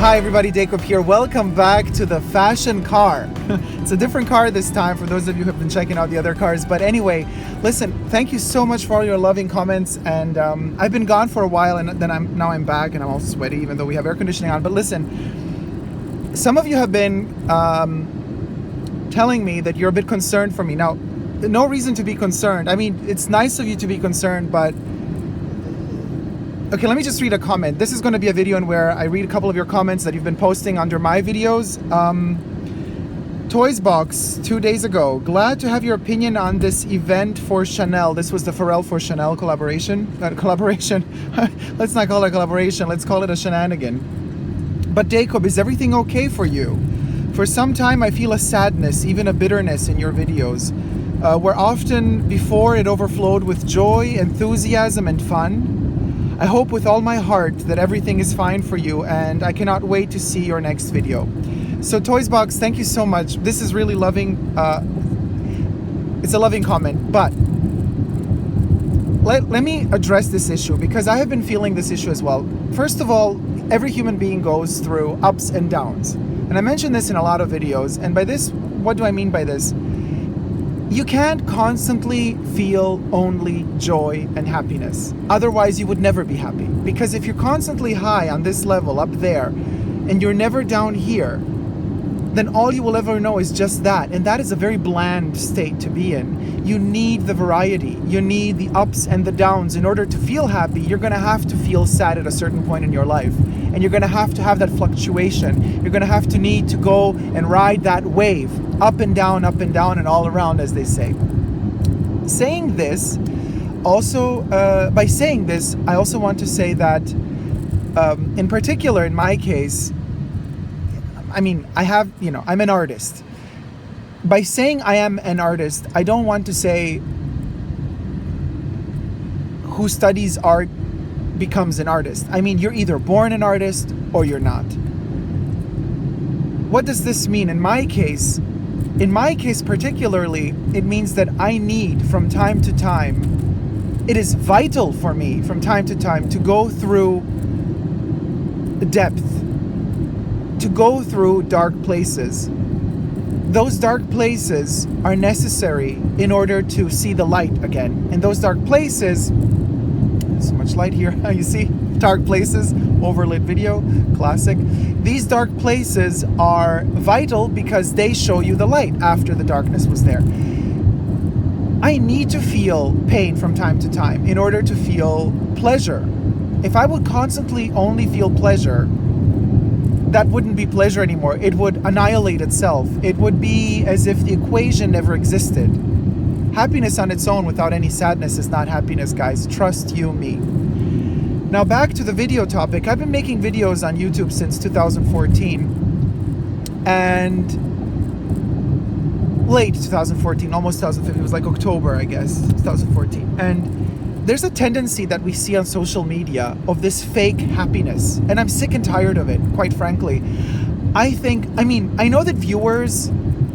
Hi everybody, Dacob here. Welcome back to the fashion car. It's a different car this time for those of you who have been checking out the other cars. But anyway, listen, thank you so much for all your loving comments. And I've been gone for a while, and then now I'm back, and I'm all sweaty even though we have air conditioning on. But listen, some of you have been telling me that you're a bit concerned for me. Now, no reason to be concerned. I mean, it's nice of you to be concerned, but okay, let me just read a comment. This is going to be a video in where I read a couple of your comments that you've been posting under my videos. Toys Box 2 days ago. Glad to have your opinion on this event for Chanel. This was the Pharrell for Chanel collaboration. Let's not call it a collaboration. Let's call it a shenanigan. But Dacob, is everything okay for you? For some time, I feel a sadness, even a bitterness in your videos. Where often before it overflowed with joy, enthusiasm, and fun. I hope with all my heart that everything is fine for you, and I cannot wait to see your next video. So Toys Box, thank you so much. This is really loving. It's a loving comment, but let me address this issue because I have been feeling this issue as well. First of all, every human being goes through ups and downs. And I mentioned this in a lot of videos. And by this, what do I mean by this? You can't constantly feel only joy and happiness. Otherwise, you would never be happy. Because if you're constantly high on this level up there and you're never down here, then all you will ever know is just that. And that is a very bland state to be in. You need the variety. You need the ups and the downs. In order to feel happy, you're going to have to feel sad at a certain point in your life. And you're going to have that fluctuation. You're going to have to need to go and ride that wave. Up and down, and all around, as they say. Saying this, also, by saying this, I also want to say that, in particular, in my case, I mean, I'm an artist. By saying I am an artist, I don't want to say who studies art becomes an artist. I mean, you're either born an artist or you're not. What does this mean? In my case particularly, it means that I need from time to time, it is vital for me from time to time to go through depth, to go through dark places. Those dark places are necessary in order to see the light again. And those dark places, so much light here, you see? Dark places, overlit video, classic. These dark places are vital because they show you the light after the darkness was there. I need to feel pain from time to time in order to feel pleasure. If I would constantly only feel pleasure, that wouldn't be pleasure anymore. It would annihilate itself. It would be as if the equation never existed. Happiness on its own without any sadness is not happiness, guys. Trust you me. Now back to the video topic. I've been making videos on YouTube since 2014. And late 2014, almost 2015. It was like October, I guess, 2014. And there's a tendency that we see on social media of this fake happiness. And I'm sick and tired of it, quite frankly. I know that viewers,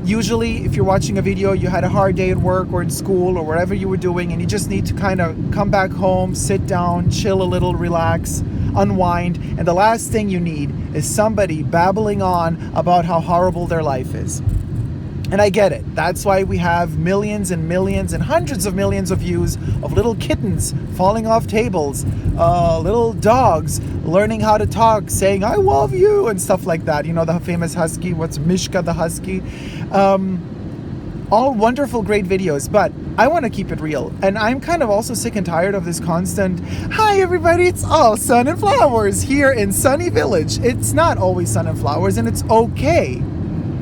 usually if you're watching a video, you had a hard day at work or in school or wherever you were doing, and you just need to kind of come back home, sit down, chill a little, relax, unwind. And the last thing you need is somebody babbling on about how horrible their life is. And I get it. That's why we have millions and millions and hundreds of millions of views of little kittens falling off tables, little dogs learning how to talk, saying, I love you, and stuff like that. You know, the famous husky, what's Mishka the husky? All wonderful, great videos, but I want to keep it real. And I'm kind of also sick and tired of this constant, hi everybody, it's all sun and flowers here in Sunny Village. It's not always sun and flowers, and it's okay.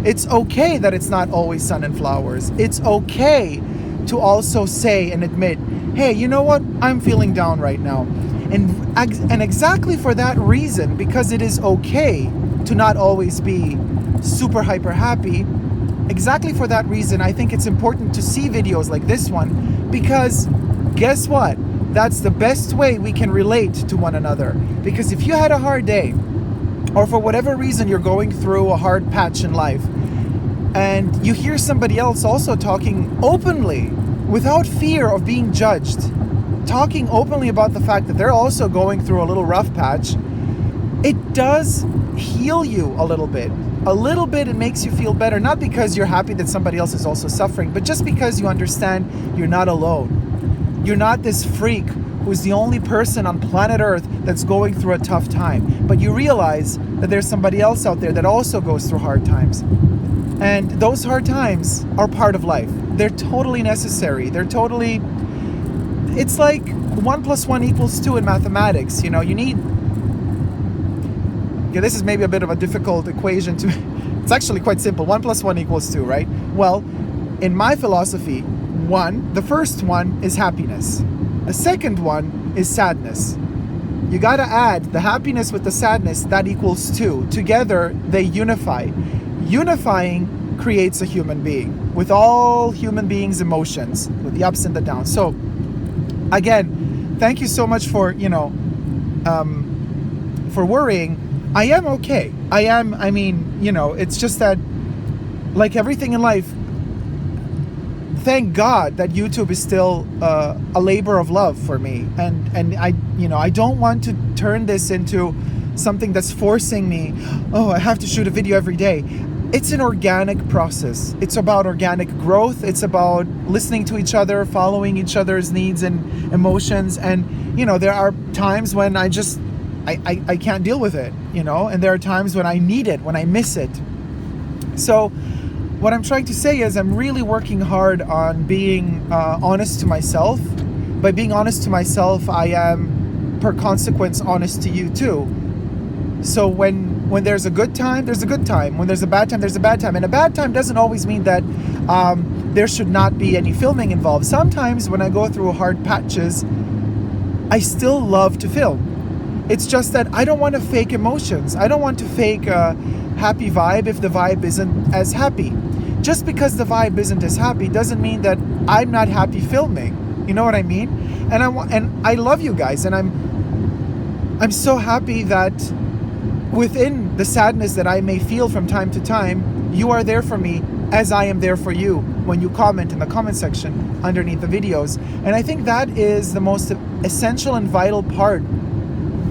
It's okay that it's not always sun and flowers. It's okay to also say and admit, hey, you know what? I'm feeling down right now. And exactly for that reason, because it is okay to not always be super hyper happy, exactly for that reason, I think it's important to see videos like this one, because guess what? That's the best way we can relate to one another. Because if you had a hard day, or for whatever reason you're going through a hard patch in life, and you hear somebody else also talking openly, without fear of being judged, talking openly about the fact that they're also going through a little rough patch, it does heal you a little bit. A little bit, it makes you feel better, not because you're happy that somebody else is also suffering, but just because you understand you're not alone. You're not this freak who's the only person on planet Earth that's going through a tough time. But you realize that there's somebody else out there that also goes through hard times. And those hard times are part of life. They're totally necessary. It's like 1 + 1 = 2 in mathematics. You need, this is maybe a bit of a difficult equation to, it's actually quite simple. 1 + 1 = 2, right? Well, in my philosophy, the first one is happiness. The second one is sadness. You gotta add the happiness with the sadness, that equals 2. Together, they unify. Unifying creates a human being with all human beings' emotions, with the ups and the downs. So, again, thank you so much for, for worrying. I am okay. It's just that, like everything in life, thank God that YouTube is still a labor of love for me, and I don't want to turn this into something that's forcing me. Oh, I have to shoot a video every day. It's an organic process. It's about organic growth. It's about listening to each other, following each other's needs and emotions. And there are times when I can't deal with it. And there are times when I need it, when I miss it. So what I'm trying to say is I'm really working hard on being honest to myself. By being honest to myself, I am, per consequence, honest to you too. So when there's a good time, there's a good time. When there's a bad time, there's a bad time. And a bad time doesn't always mean that there should not be any filming involved. Sometimes when I go through hard patches, I still love to film. It's just that I don't want to fake emotions. I don't want to fake a happy vibe if the vibe isn't as happy. Just because the vibe isn't as happy doesn't mean that I'm not happy filming. You know what I mean? And I love you guys, and I'm so happy that within the sadness that I may feel from time to time, you are there for me as I am there for you when you comment in the comment section underneath the videos. And I think that is the most essential and vital part,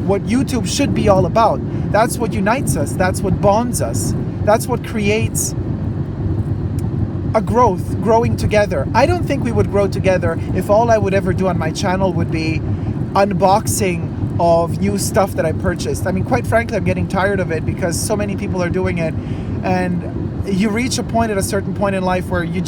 what YouTube should be all about. That's what unites us. That's what bonds us. That's what creates a growing together. I don't think we would grow together if all I would ever do on my channel would be unboxing of new stuff that I purchased. I mean, quite frankly, I'm getting tired of it because so many people are doing it, and you reach a point at a certain point in life where you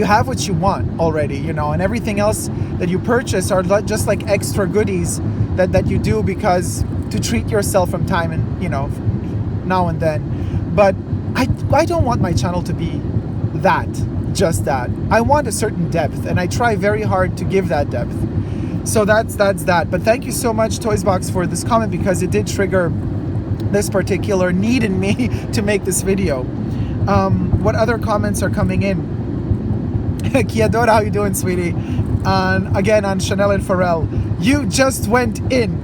have what you want already, and everything else that you purchase are just like extra goodies that you do because to treat yourself from time and now and then. But I don't want my channel to be just that. I want a certain depth, and I try very hard to give that depth. So that's that. But thank you so much, Toysbox, for this comment, because it did trigger this particular need in me to make this video. What other comments are coming in? Kiadora, how you doing, sweetie? Again, on Chanel and Pharrell, you just went in.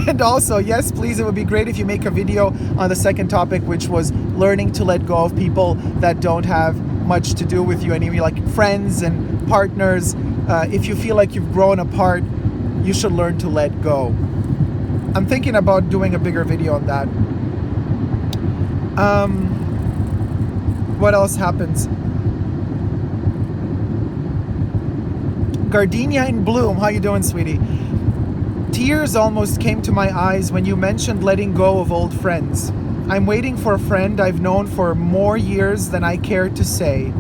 And also, yes, please, it would be great if you make a video on the second topic, which was learning to let go of people that don't have much to do with you anymore, like friends and partners. If you feel like you've grown apart, you should learn to let go. I'm thinking about doing a bigger video on that. What else happens? Gardenia in Bloom, how you doing, sweetie? Tears almost came to my eyes when you mentioned letting go of old friends. I'm waiting for a friend I've known for more years than I care to say.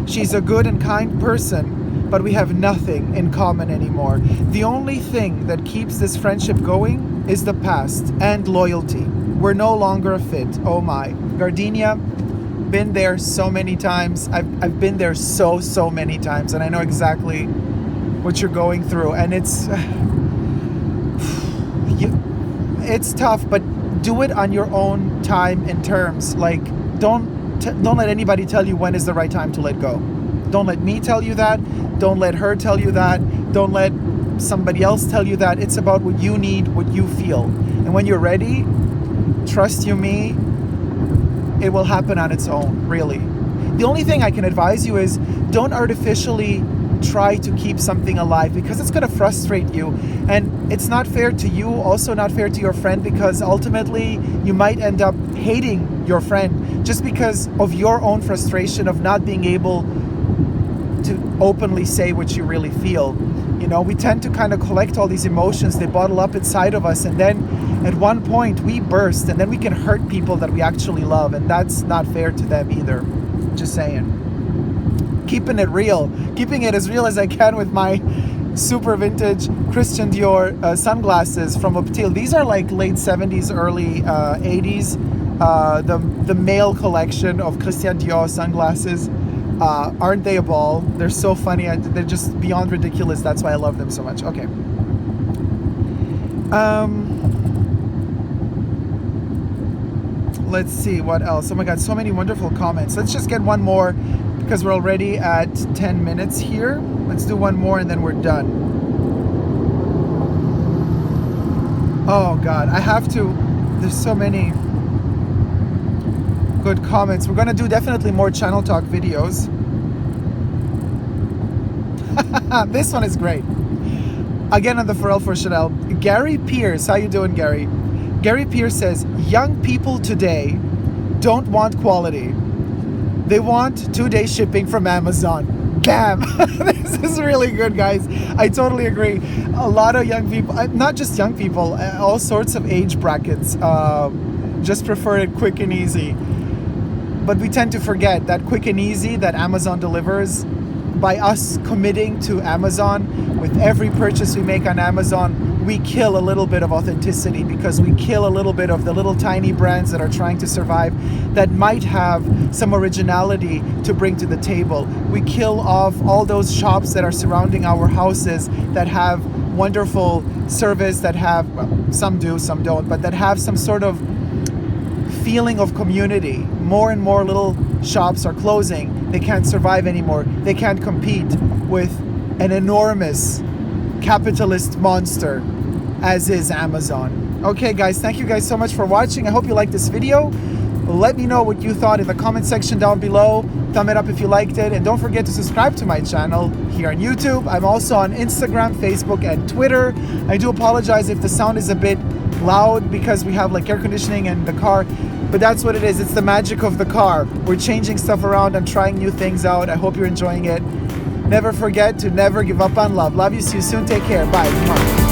She's a good and kind person, but we have nothing in common anymore. The only thing that keeps this friendship going is the past and loyalty. We're no longer a fit. Oh my. Gardenia, been there so many times. I've been there so many times, and I know exactly what you're going through, and it's tough, but do it on your own time and terms. Like, don't let anybody tell you when is the right time to let go. Don't let me tell you that. Don't let her tell you that. Don't let somebody else tell you that. It's about what you need, what you feel. And when you're ready, trust you me, it will happen on its own, really. The only thing I can advise you is don't artificially try to keep something alive, because it's going to frustrate you, and it's not fair to you, also not fair to your friend, because ultimately you might end up hating your friend just because of your own frustration of not being able to openly say what you really feel. You know, we tend to kind of collect all these emotions, they bottle up inside of us, and then at one point we burst, and then we can hurt people that we actually love, and that's not fair to them either. Just saying. Keeping it real, keeping it as real as I can with my super vintage Christian Dior sunglasses from OPIUM. These are like late 70s, early 80s. The male collection of Christian Dior sunglasses. Aren't they a ball? They're so funny. They're just beyond ridiculous. That's why I love them so much. Okay. Let's see what else. Oh my God, so many wonderful comments. Let's just get one more because we're already at 10 minutes here. Let's do one more and then we're done. Oh God, I have to. There's so many good comments. We're gonna do definitely more channel talk videos. This one is great. Again on the Pharrell for Chanel. Gary Pierce, how you doing, Gary? Gary Pierce says, young people today don't want quality. They want 2-day shipping from Amazon. Bam! This is really good, guys. I totally agree. A lot of young people, not just young people, all sorts of age brackets just prefer it quick and easy. But we tend to forget that quick and easy that Amazon delivers, by us committing to Amazon, with every purchase we make on Amazon, we kill a little bit of authenticity, because we kill a little bit of the little tiny brands that are trying to survive, that might have some originality to bring to the table. We kill off all those shops that are surrounding our houses that have wonderful service, that have, well, some do, some don't, but that have some sort of feeling of community. More and more little shops are closing. They can't survive anymore. They can't compete with an enormous capitalist monster as is Amazon. Okay guys, thank you guys so much for watching. I hope you liked this video. Let me know what you thought in the comment section down below. Thumb it up if you liked it, and don't forget to subscribe to my channel here on YouTube. I'm also on Instagram, Facebook, and Twitter. I do apologize if the sound is a bit loud because we have like air conditioning in the car, but that's what it is. It's the magic of the car. We're changing stuff around and trying new things out. I hope you're enjoying it. Never forget to never give up on love. Love you. See you soon. Take care. Bye.